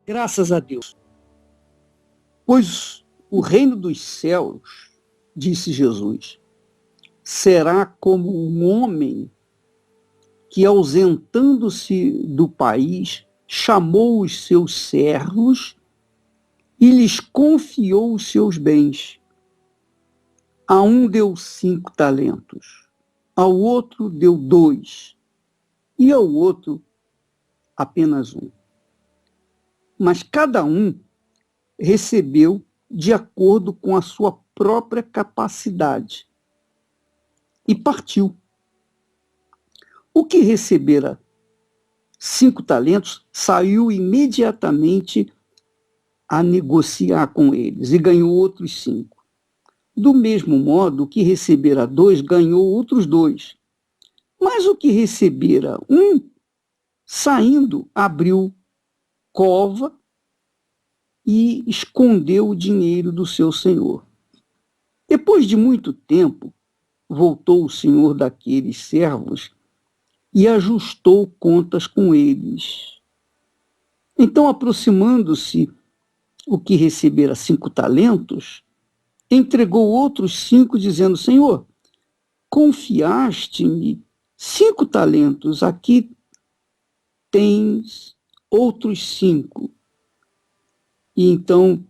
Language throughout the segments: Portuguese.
Graças a Deus. Pois o reino dos céus, disse Jesus, será como um homem que, ausentando-se do país, chamou os seus servos e lhes confiou os seus bens. A um deu 5 talentos, ao outro deu 2, e ao outro apenas 1. Mas cada um recebeu de acordo com a sua própria capacidade e partiu. O que recebera 5 talentos saiu imediatamente a negociar com eles e ganhou outros 5. Do mesmo modo, o que recebera 2 ganhou outros 2. Mas o que recebera 1, saindo, abriu cova e escondeu o dinheiro do seu senhor. Depois de muito tempo, voltou o senhor daqueles servos e ajustou contas com eles. Então, aproximando-se o que recebera 5 talentos, entregou outros 5, dizendo: Senhor, confiaste-me 5 talentos, aqui tens outros 5. E então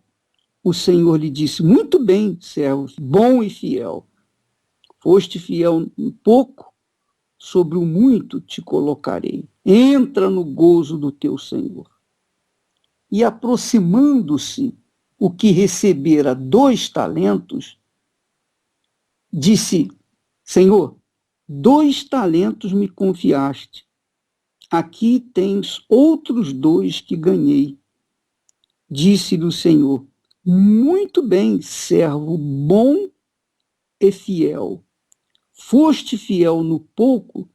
o Senhor lhe disse: muito bem, servo bom e fiel. Foste fiel um pouco, sobre o muito te colocarei. Entra no gozo do teu Senhor. E aproximando-se o que recebera 2 talentos, disse: Senhor, 2 talentos me confiaste. Aqui tens outros 2 que ganhei. Disse-lhe o Senhor: muito bem, servo bom e fiel. Foste fiel no pouco,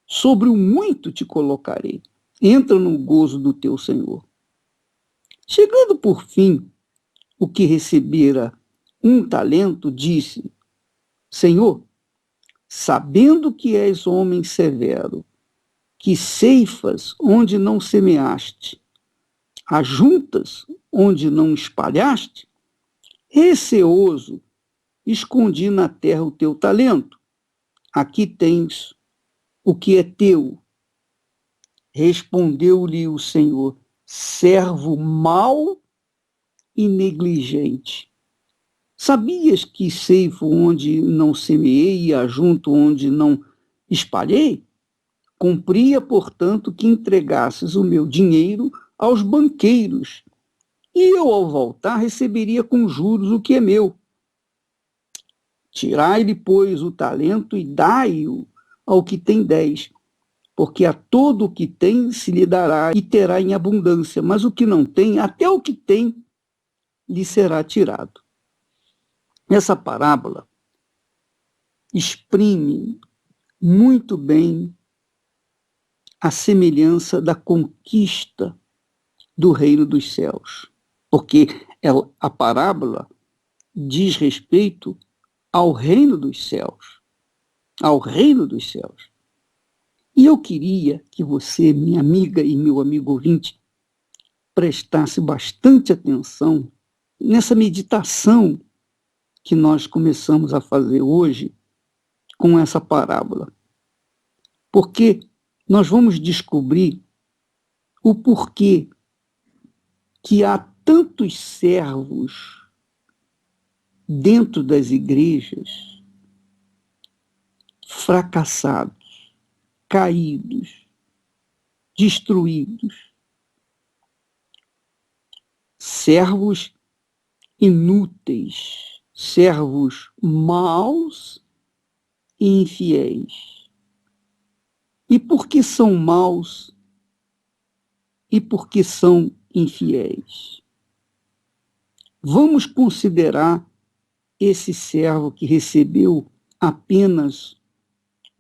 sobre o muito te colocarei. Entra no gozo do teu Senhor. Chegando por fim, o que recebera 1 talento, disse: Senhor, sabendo que és homem severo, que ceifas onde não semeaste, ajuntas onde não espalhaste, receoso, escondi na terra o teu talento. Aqui tens o que é teu. Respondeu-lhe o Senhor: servo mau e negligente. Sabias que ceifo onde não semeei e ajunto onde não espalhei? Cumpria, portanto, que entregasses o meu dinheiro aos banqueiros, e eu, ao voltar, receberia com juros o que é meu. Tirai-lhe, pois, o talento e dai-o ao que tem 10, porque a todo o que tem se lhe dará e terá em abundância, mas o que não tem, até o que tem, lhe será tirado. Essa parábola exprime muito bem a semelhança da conquista do reino dos céus, porque a parábola diz respeito ao reino dos céus, ao reino dos céus. E eu queria que você, minha amiga e meu amigo ouvinte, prestasse bastante atenção nessa meditação que nós começamos a fazer hoje com essa parábola. Porque nós vamos descobrir o porquê que há tantos servos dentro das igrejas fracassados, caídos, destruídos. Servos inúteis, servos maus e infiéis. E por que são maus e por que são infiéis? Vamos considerar esse servo que recebeu apenas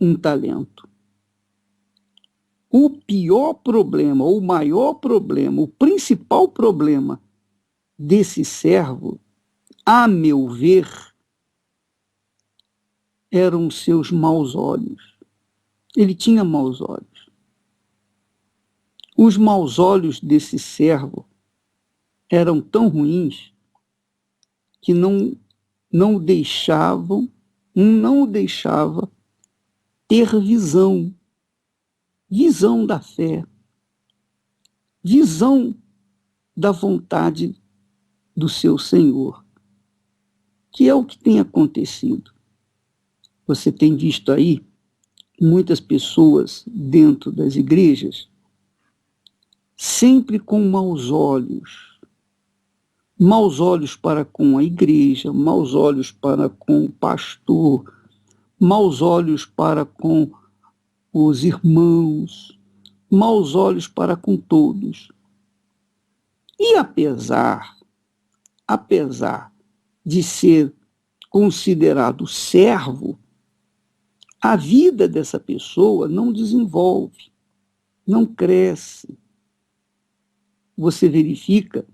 1 talento. O pior problema, o maior problema, o principal problema desse servo, a meu ver, eram os seus maus olhos. Ele tinha maus olhos. Os maus olhos desse servo eram tão ruins que não o deixavam, não o deixava ter visão da fé, visão da vontade do seu Senhor, que é o que tem acontecido. Você tem visto aí muitas pessoas dentro das igrejas sempre com maus olhos para com a igreja, maus olhos para com o pastor, maus olhos para com os irmãos, maus olhos para com todos. E apesar de ser considerado servo, a vida dessa pessoa não desenvolve, não cresce. Você verifica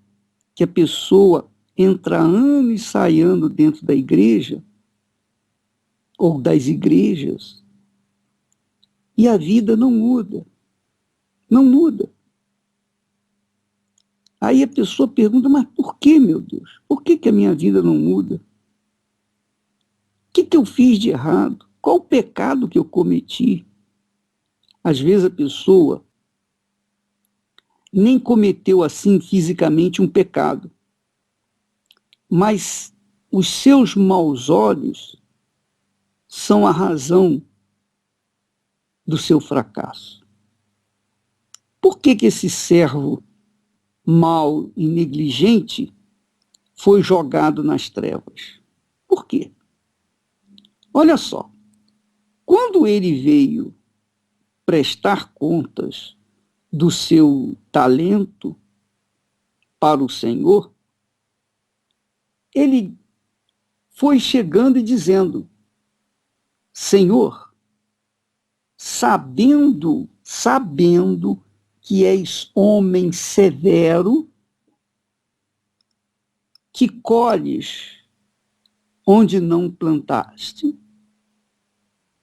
que a pessoa entra ano e sai ano dentro da igreja, ou das igrejas, e a vida não muda. Não muda. Aí a pessoa pergunta, mas por que, meu Deus? Por que a minha vida não muda? O que eu fiz de errado? Qual o pecado que eu cometi? Às vezes a pessoa nem cometeu assim fisicamente um pecado, mas os seus maus olhos são a razão do seu fracasso. Por que esse servo mau e negligente foi jogado nas trevas? Por quê? Olha só, quando ele veio prestar contas do seu talento para o Senhor, ele foi chegando e dizendo, Senhor, sabendo que és homem severo, que colhes onde não plantaste,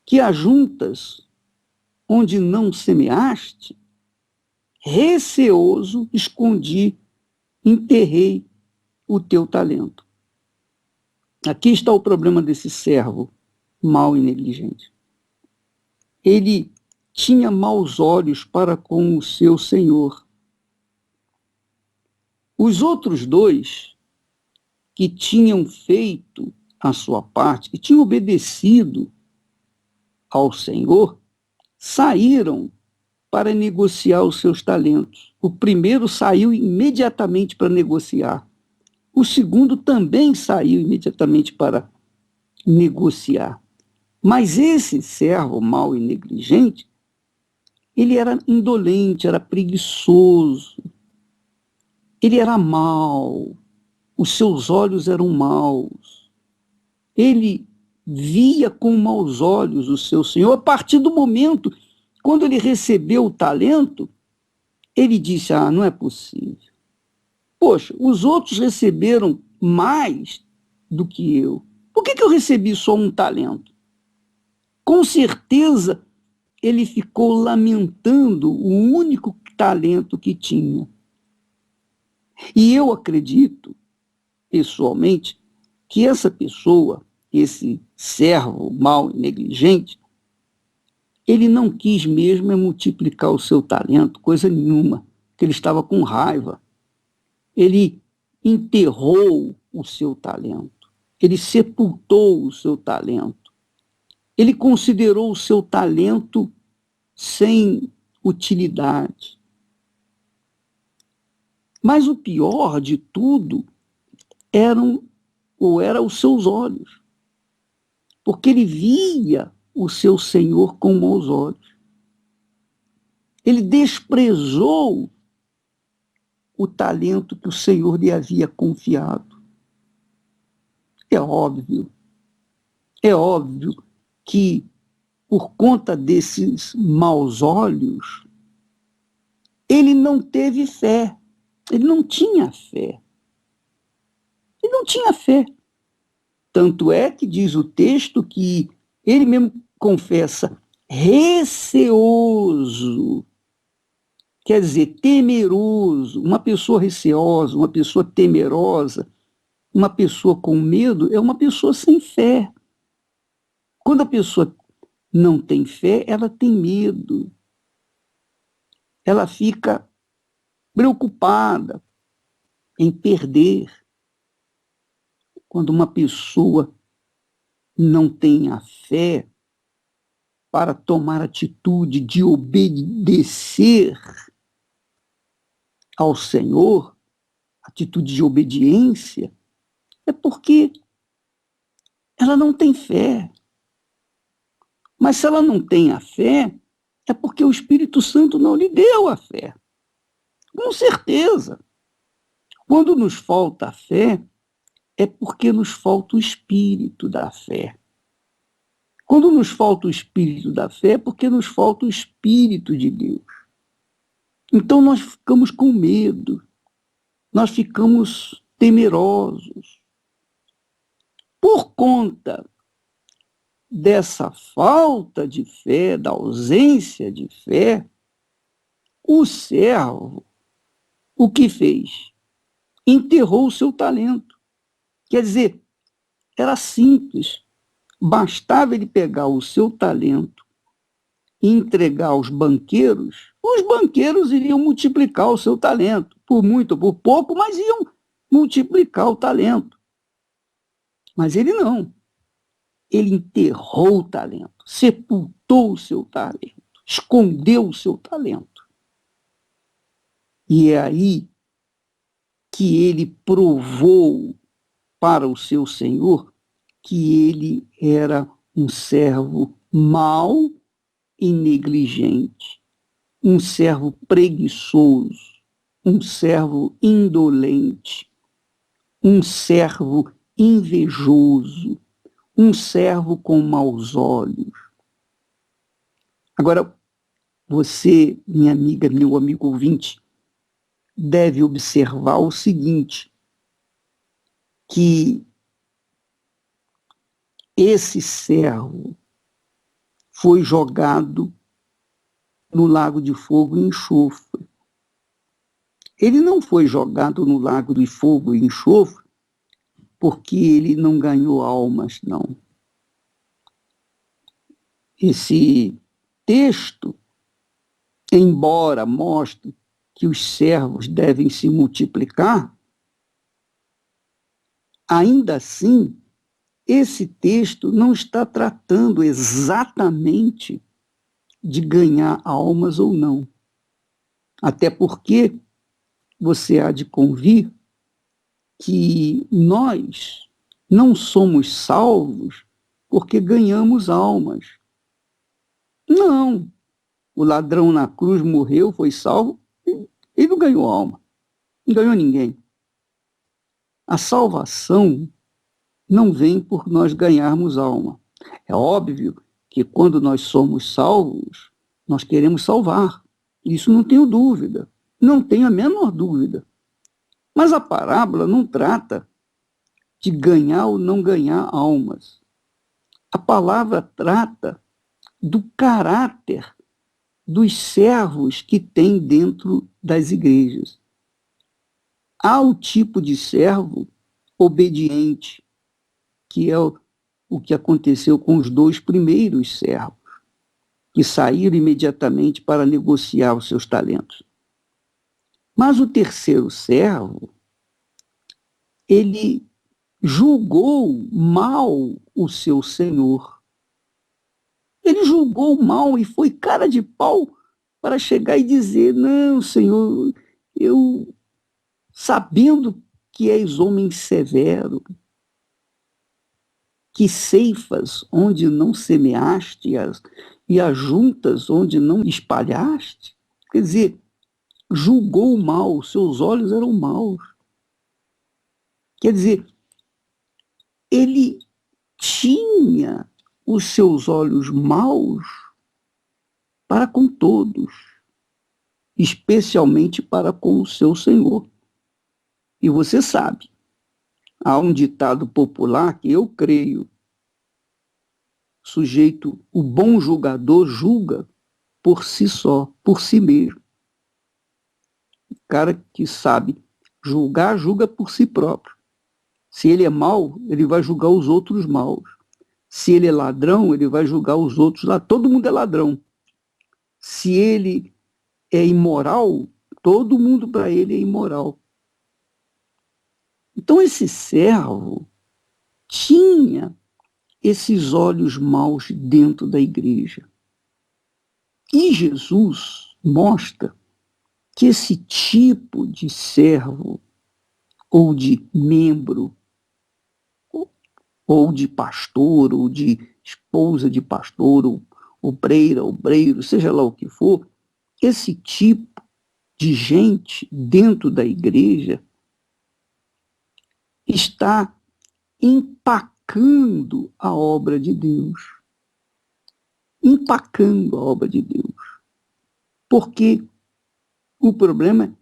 que ajuntas onde não semeaste, receoso escondi, enterrei o teu talento. Aqui está o problema desse servo mau e negligente. Ele tinha maus olhos para com o seu senhor. Os outros dois, que tinham feito a sua parte, que tinham obedecido ao Senhor, saíram para negociar os seus talentos. O primeiro saiu imediatamente para negociar. O segundo também saiu imediatamente para negociar. Mas esse servo mau e negligente, ele era indolente, era preguiçoso, ele era mau, os seus olhos eram maus. Ele via com maus olhos o seu Senhor. A partir do momento, quando ele recebeu o talento, ele disse, não é possível. Poxa, os outros receberam mais do que eu. Por que eu recebi só um talento? Com certeza, ele ficou lamentando o único talento que tinha. E eu acredito, pessoalmente, que essa pessoa, esse servo mau e negligente, ele não quis mesmo multiplicar o seu talento, coisa nenhuma, que ele estava com raiva. Ele enterrou o seu talento, ele sepultou o seu talento, ele considerou o seu talento sem utilidade. Mas o pior de tudo eram os seus olhos, porque ele via o seu Senhor com maus olhos. Ele desprezou o talento que o Senhor lhe havia confiado. É óbvio que, por conta desses maus olhos, ele não teve fé, ele não tinha fé. Ele não tinha fé. Tanto é que diz o texto que ele mesmo confessa, receoso Quer dizer, temeroso, uma pessoa receosa, uma pessoa temerosa, uma pessoa com medo é uma pessoa sem fé. Quando a pessoa não tem fé, ela tem medo. Ela fica preocupada em perder. Quando uma pessoa não tem a fé para tomar atitude de obedecer ao Senhor, atitude de obediência, é porque ela não tem fé. Mas se ela não tem a fé, é porque o Espírito Santo não lhe deu a fé. Com certeza. Quando nos falta a fé, é porque nos falta o espírito da fé. Quando nos falta o espírito da fé, é porque nos falta o espírito de Deus. Então nós ficamos com medo, nós ficamos temerosos. Por conta dessa falta de fé, da ausência de fé, o servo, o que fez? Enterrou o seu talento. Quer dizer, era simples. Bastava ele pegar o seu talento e entregar aos banqueiros, os banqueiros iriam multiplicar o seu talento, por muito ou por pouco, mas iam multiplicar o talento. Mas ele não. Ele enterrou o talento, sepultou o seu talento, escondeu o seu talento. E é aí que ele provou para o seu senhor que ele era um servo mau e negligente, um servo preguiçoso, um servo indolente, um servo invejoso, um servo com maus olhos. Agora, você, minha amiga, meu amigo ouvinte, deve observar o seguinte, que esse servo foi jogado no lago de fogo e enxofre. Ele não foi jogado no lago de fogo e enxofre porque ele não ganhou almas, não. Esse texto, embora mostre que os servos devem se multiplicar, ainda assim, esse texto não está tratando exatamente de ganhar almas ou não. Até porque você há de convir que nós não somos salvos porque ganhamos almas. Não. O ladrão na cruz morreu, foi salvo, e não ganhou alma. Não ganhou ninguém. A salvação não vem por nós ganharmos alma. É óbvio que quando nós somos salvos, nós queremos salvar. Isso não tenho dúvida. Não tenho a menor dúvida. Mas a parábola não trata de ganhar ou não ganhar almas. A palavra trata do caráter dos servos que tem dentro das igrejas. Há o tipo de servo obediente, que é o que aconteceu com os 2 primeiros servos, que saíram imediatamente para negociar os seus talentos. Mas o terceiro servo, ele julgou mal o seu senhor. Ele julgou mal e foi cara de pau para chegar e dizer, não, senhor, eu, sabendo que és homem severo, que ceifas onde não semeaste e ajuntas onde não espalhaste, quer dizer, julgou mal, seus olhos eram maus. Quer dizer, ele tinha os seus olhos maus para com todos, especialmente para com o seu Senhor. E você sabe, há um ditado popular que eu creio, sujeito, o bom julgador julga por si só, por si mesmo. cara que sabe julgar, julga por si próprio. Se ele é mau, ele vai julgar os outros maus. Se ele é ladrão, ele vai julgar os outros lá. Todo mundo é ladrão. Se ele é imoral, todo mundo para ele é imoral. Então esse servo tinha esses olhos maus dentro da igreja. E Jesus mostra que esse tipo de servo, ou de membro, ou de pastor, ou de esposa de pastor, ou obreira, obreiro, seja lá o que for, esse tipo de gente dentro da igreja está empacando a obra de Deus. Empacando a obra de Deus. Porque o problema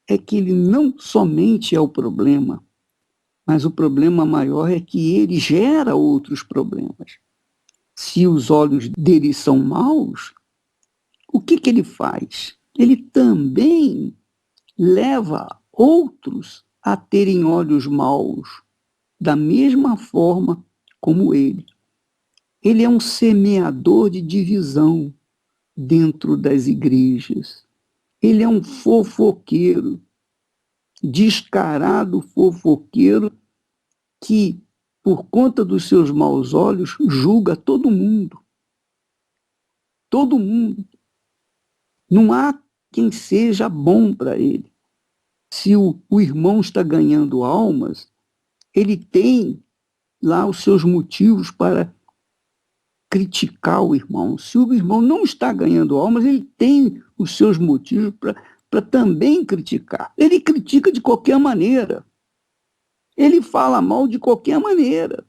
é que ele não somente é o problema, mas o problema maior é que ele gera outros problemas. Se os olhos dele são maus, o que ele faz? Ele também leva outros a terem olhos maus, da mesma forma como ele. Ele é um semeador de divisão dentro das igrejas. Ele é um fofoqueiro, descarado fofoqueiro, que, por conta dos seus maus olhos, julga todo mundo. Todo mundo. Não há quem seja bom para ele. Se o irmão está ganhando almas, ele tem lá os seus motivos para criticar o irmão. Se o irmão não está ganhando almas, ele tem os seus motivos para também criticar. Ele critica de qualquer maneira. Ele fala mal de qualquer maneira.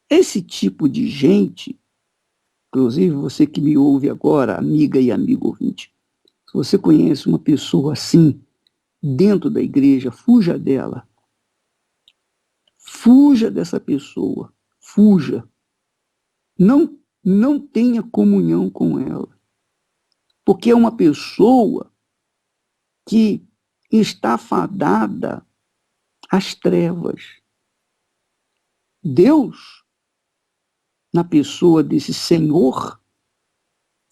Esse tipo de gente, inclusive você que me ouve agora, amiga e amigo ouvinte, se você conhece uma pessoa assim, dentro da igreja, fuja dela. Fuja dessa pessoa. Fuja. Não tenha comunhão com ela. Porque é uma pessoa que está fadada às trevas. Deus, na pessoa desse Senhor,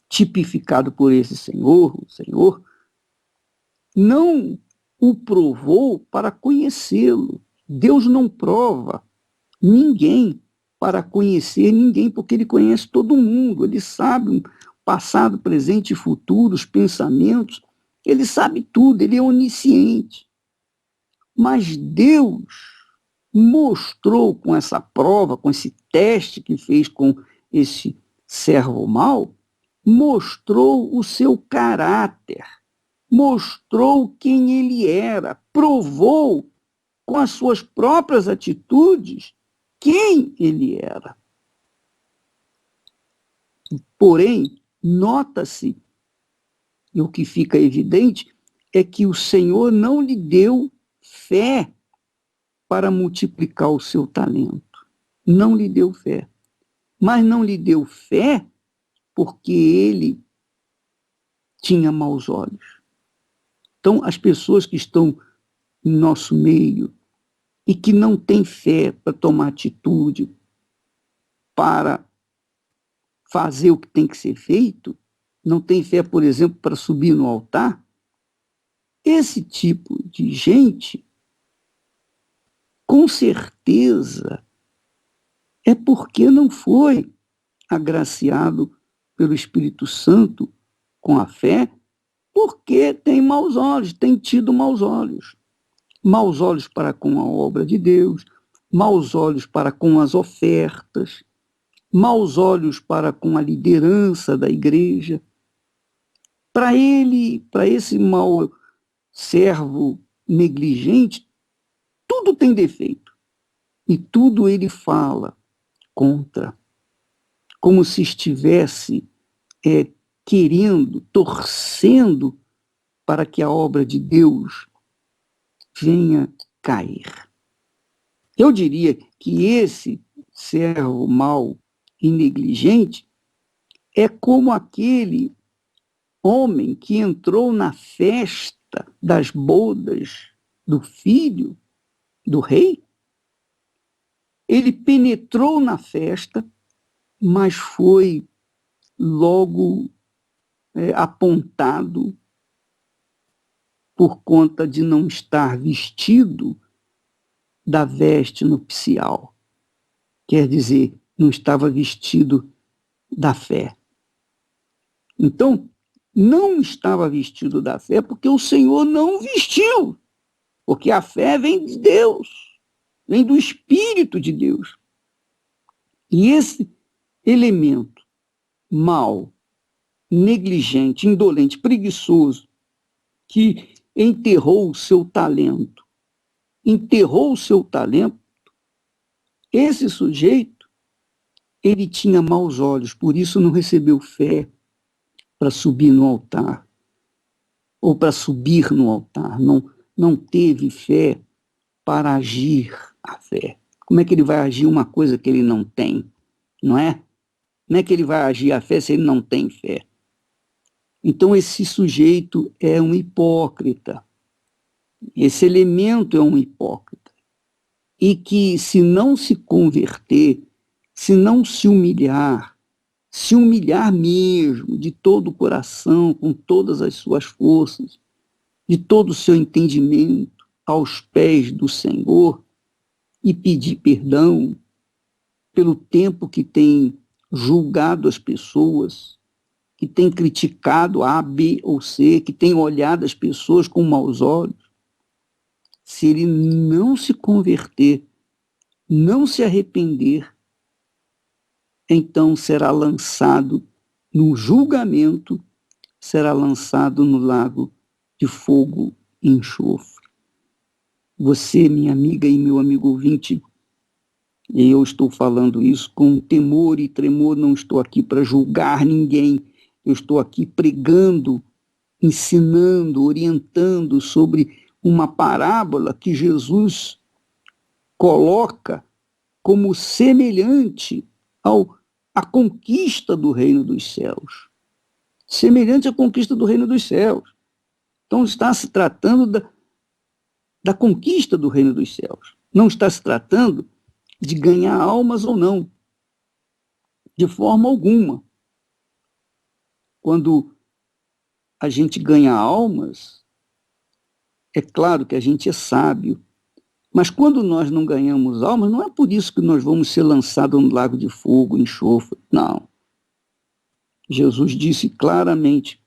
tipificado por esse Senhor, o Senhor, não o provou para conhecê-lo. Deus não prova ninguém para conhecer ninguém, porque ele conhece todo mundo, ele sabe o passado, presente e futuro, os pensamentos, ele sabe tudo, ele é onisciente. Mas Deus mostrou com essa prova, com esse teste que fez com esse servo mau, mostrou o seu caráter, mostrou quem ele era, provou com as suas próprias atitudes quem ele era. Porém, nota-se, e o que fica evidente, é que o Senhor não lhe deu fé para multiplicar o seu talento. Não lhe deu fé. Mas não lhe deu fé porque ele tinha maus olhos. Então, as pessoas que estão em nosso meio e que não têm fé para tomar atitude, para fazer o que tem que ser feito, não tem fé, por exemplo, para subir no altar, esse tipo de gente, com certeza, é porque não foi agraciado pelo Espírito Santo com a fé, porque tem maus olhos, tem tido maus olhos. Maus olhos para com a obra de Deus, maus olhos para com as ofertas, maus olhos para com a liderança da igreja. Para ele, para esse mau servo negligente, tudo tem defeito. E tudo ele fala contra, como se estivesse querendo, torcendo para que a obra de Deus venha cair. Eu diria que esse servo mau e negligente é como aquele homem que entrou na festa das bodas do filho do rei, ele penetrou na festa, mas foi logo apontado por conta de não estar vestido da veste nupcial. Quer dizer, não estava vestido da fé. Então, não estava vestido da fé porque o Senhor não vestiu. Porque a fé vem de Deus, vem do Espírito de Deus. E esse elemento mau, negligente, indolente, preguiçoso, que enterrou o seu talento, esse sujeito, ele tinha maus olhos, por isso não recebeu fé para subir no altar, ou para subir no altar, não teve fé para agir a fé. Como é que ele vai agir uma coisa que ele não tem? Não é? Como é que ele vai agir a fé se ele não tem fé? Então esse sujeito é um hipócrita. Esse elemento é um hipócrita. E que se não se converter, se não se humilhar mesmo, de todo o coração, com todas as suas forças, de todo o seu entendimento, aos pés do Senhor, e pedir perdão pelo tempo que tem julgado as pessoas, que tem criticado A, B ou C, que tem olhado as pessoas com maus olhos, se ele não se converter, não se arrepender, então será lançado no julgamento, será lançado no lago de fogo e enxofre. Você, minha amiga e meu amigo ouvinte, e eu estou falando isso com temor e tremor, não estou aqui para julgar ninguém, eu estou aqui pregando, ensinando, orientando sobre uma parábola que Jesus coloca como semelhante à conquista do reino dos céus. Semelhante à conquista do reino dos céus. Então está se tratando da conquista do reino dos céus. Não está se tratando de ganhar almas ou não. De forma alguma. Quando a gente ganha almas, é claro que a gente é sábio, mas quando nós não ganhamos almas, não é por isso que nós vamos ser lançados no lago de fogo, enxofre. Não. Jesus disse claramente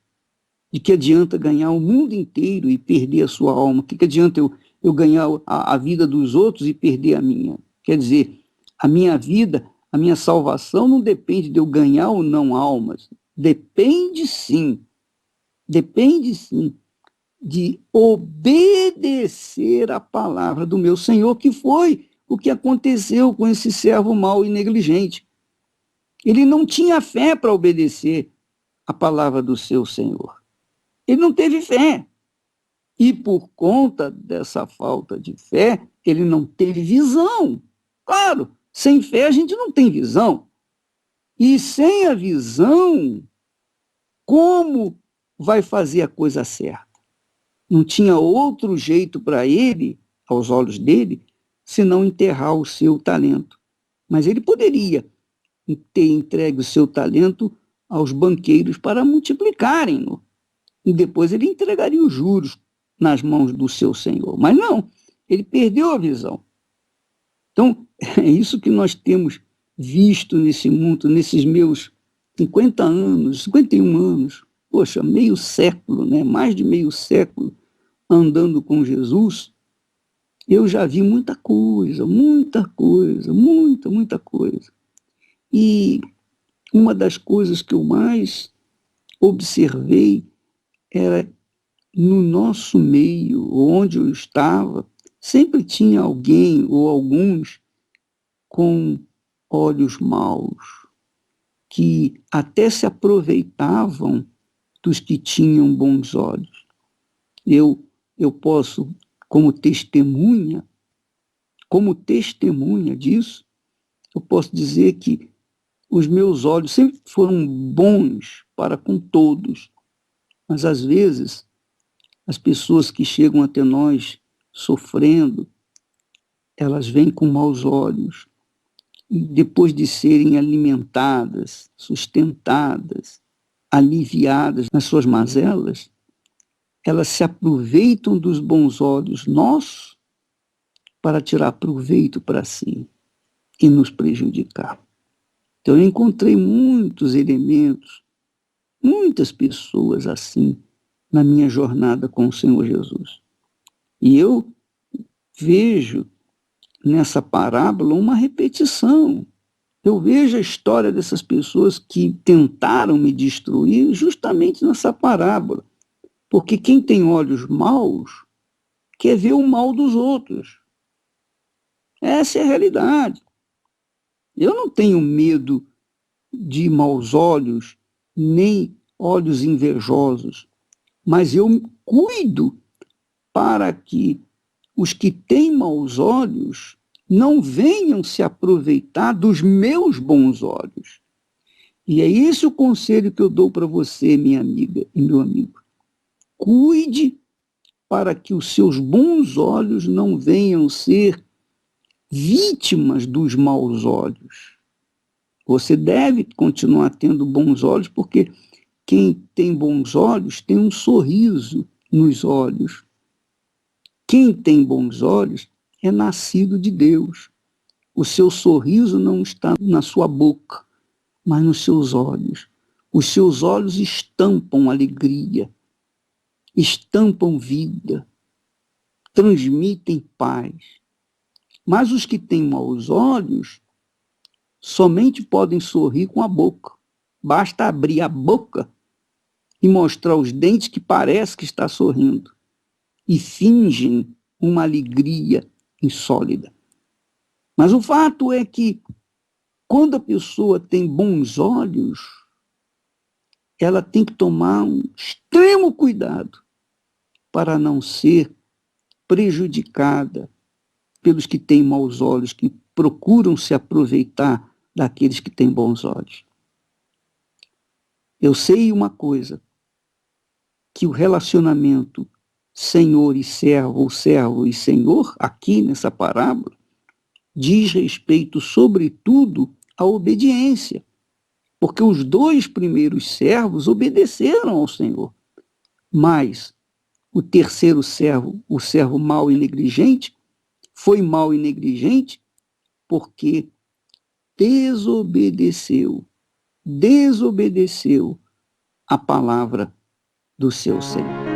de que adianta ganhar o mundo inteiro e perder a sua alma. O que adianta eu ganhar a vida dos outros e perder a minha? Quer dizer, a minha vida, a minha salvação não depende de eu ganhar ou não almas. Depende sim de obedecer a palavra do meu Senhor, que foi o que aconteceu com esse servo mau e negligente. Ele não tinha fé para obedecer a palavra do seu Senhor. Ele não teve fé. E por conta dessa falta de fé, ele não teve visão. Claro, sem fé a gente não tem visão. E sem a visão, como vai fazer a coisa certa? Não tinha outro jeito para ele, aos olhos dele, senão enterrar o seu talento. Mas ele poderia ter entregue o seu talento aos banqueiros para multiplicarem-no. E depois ele entregaria os juros nas mãos do seu senhor. Mas não, ele perdeu a visão. Então, é isso que nós temos visto nesse mundo, nesses meus 50 anos, 51 anos, poxa, meio século, né? Mais de meio século andando com Jesus, eu já vi muita coisa. E uma das coisas que eu mais observei era no nosso meio, onde eu estava, sempre tinha alguém ou alguns com olhos maus, que até se aproveitavam dos que tinham bons olhos. Eu posso, como testemunha disso, eu posso dizer que os meus olhos sempre foram bons para com todos, Mas, às vezes, as pessoas que chegam até nós sofrendo, elas vêm com maus olhos. E depois de serem alimentadas, sustentadas, aliviadas nas suas mazelas, elas se aproveitam dos bons olhos nossos para tirar proveito para si e nos prejudicar. Então eu encontrei muitos elementos, muitas pessoas assim na minha jornada com o Senhor Jesus. E eu vejo nessa parábola uma repetição. Eu vejo a história dessas pessoas que tentaram me destruir justamente nessa parábola. Porque quem tem olhos maus quer ver o mal dos outros. Essa é a realidade. Eu não tenho medo de maus olhos, nem olhos invejosos, mas eu cuido para que os que têm maus olhos não venham se aproveitar dos meus bons olhos. E é esse o conselho que eu dou para você, minha amiga e meu amigo. Cuide para que os seus bons olhos não venham ser vítimas dos maus olhos. Você deve continuar tendo bons olhos, porque quem tem bons olhos tem um sorriso nos olhos. Quem tem bons olhos é nascido de Deus. O seu sorriso não está na sua boca, mas nos seus olhos. Os seus olhos estampam alegria, estampam vida, transmitem paz. Mas os que têm maus olhos somente podem sorrir com a boca. Basta abrir a boca e mostrar os dentes que parece que está sorrindo. E fingem uma alegria insólita. Mas o fato é que, quando a pessoa tem bons olhos, ela tem que tomar um extremo cuidado para não ser prejudicada pelos que têm maus olhos, que procuram se aproveitar daqueles que têm bons olhos. Eu sei uma coisa, que o relacionamento senhor e servo, ou servo e senhor, aqui nessa parábola, diz respeito, sobretudo, à obediência. Porque os dois primeiros servos obedeceram ao Senhor. Mas o terceiro servo, o servo mau e negligente, foi mau e negligente porque desobedeceu a palavra do seu Senhor.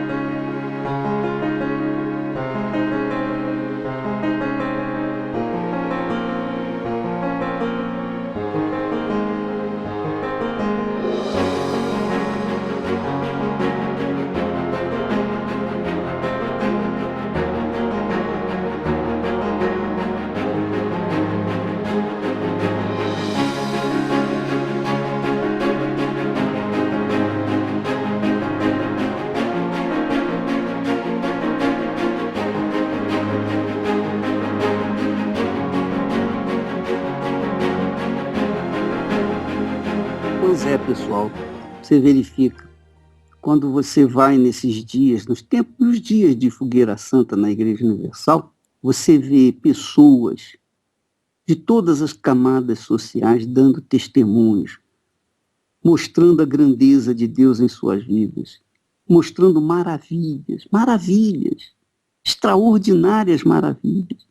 Pois é, pessoal, você verifica, quando você vai nesses dias, nos dias de Fogueira Santa na Igreja Universal, você vê pessoas de todas as camadas sociais dando testemunhos, mostrando a grandeza de Deus em suas vidas, mostrando maravilhas, extraordinárias maravilhas,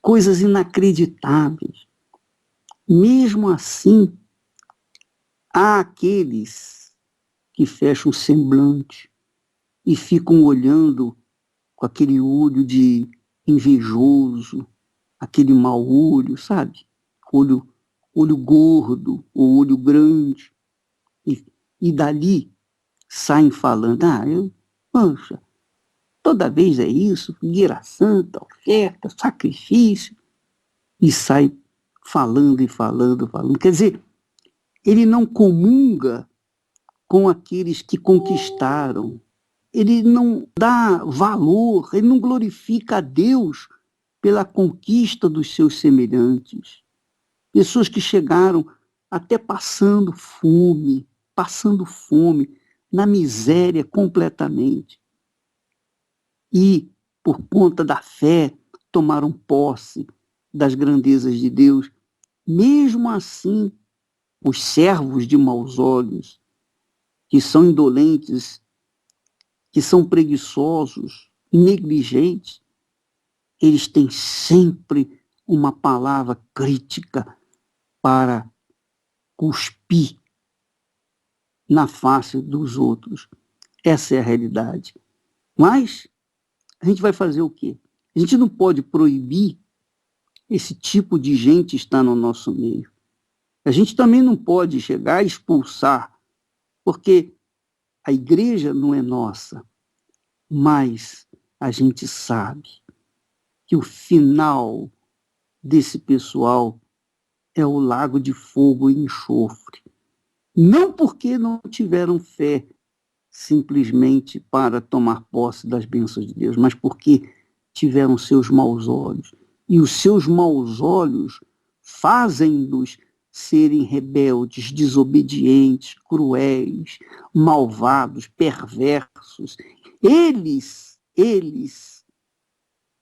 coisas inacreditáveis. Mesmo assim, há aqueles que fecham o semblante e ficam olhando com aquele olho de invejoso, aquele mau olho, sabe? Olho gordo, ou olho grande. E dali saem falando, poxa, toda vez é isso, fogueira santa, oferta, sacrifício. E sai falando e falando. Quer dizer, ele não comunga com aqueles que conquistaram. Ele não dá valor, ele não glorifica a Deus pela conquista dos seus semelhantes. Pessoas que chegaram até passando fome, na miséria completamente. E, por conta da fé, tomaram posse das grandezas de Deus. Mesmo assim, os servos de maus olhos, que são indolentes, que são preguiçosos, negligentes, eles têm sempre uma palavra crítica para cuspir na face dos outros. Essa é a realidade. Mas a gente vai fazer o quê? A gente não pode proibir esse tipo de gente estar no nosso meio. A gente também não pode chegar a expulsar, porque a igreja não é nossa, mas a gente sabe que o final desse pessoal é o lago de fogo e enxofre. Não porque não tiveram fé simplesmente para tomar posse das bênçãos de Deus, mas porque tiveram seus maus olhos. E os seus maus olhos fazem-nos serem rebeldes, desobedientes, cruéis, malvados, perversos. Eles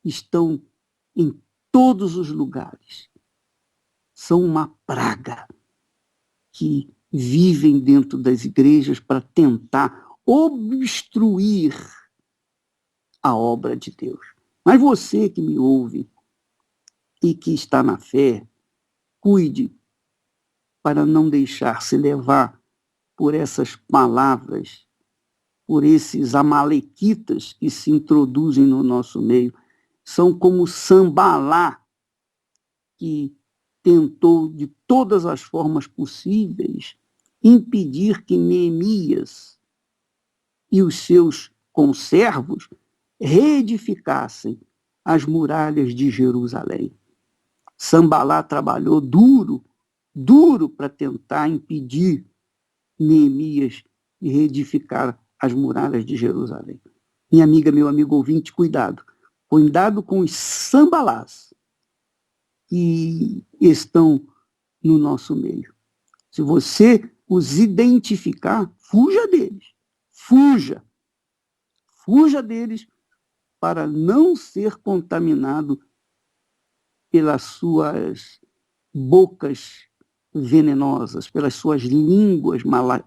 estão em todos os lugares. São uma praga que vivem dentro das igrejas para tentar obstruir a obra de Deus. Mas você que me ouve e que está na fé, cuide para não deixar se levar por essas palavras, por esses amalequitas que se introduzem no nosso meio. São como Sambalá, que tentou de todas as formas possíveis impedir que Neemias e os seus conservos reedificassem as muralhas de Jerusalém. Sambalá trabalhou duro para tentar impedir Neemias de reedificar as muralhas de Jerusalém. Minha amiga, meu amigo ouvinte, cuidado. Cuidado com os sambalás que estão no nosso meio. Se você os identificar, fuja deles. Fuja. Fuja deles para não ser contaminado pelas suas bocas venenosas, pelas suas línguas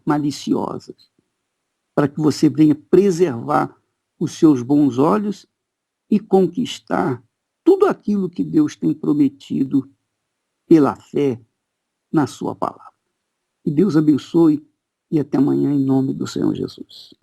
maliciosas, para que você venha preservar os seus bons olhos e conquistar tudo aquilo que Deus tem prometido pela fé na sua palavra. Que Deus abençoe e até amanhã em nome do Senhor Jesus.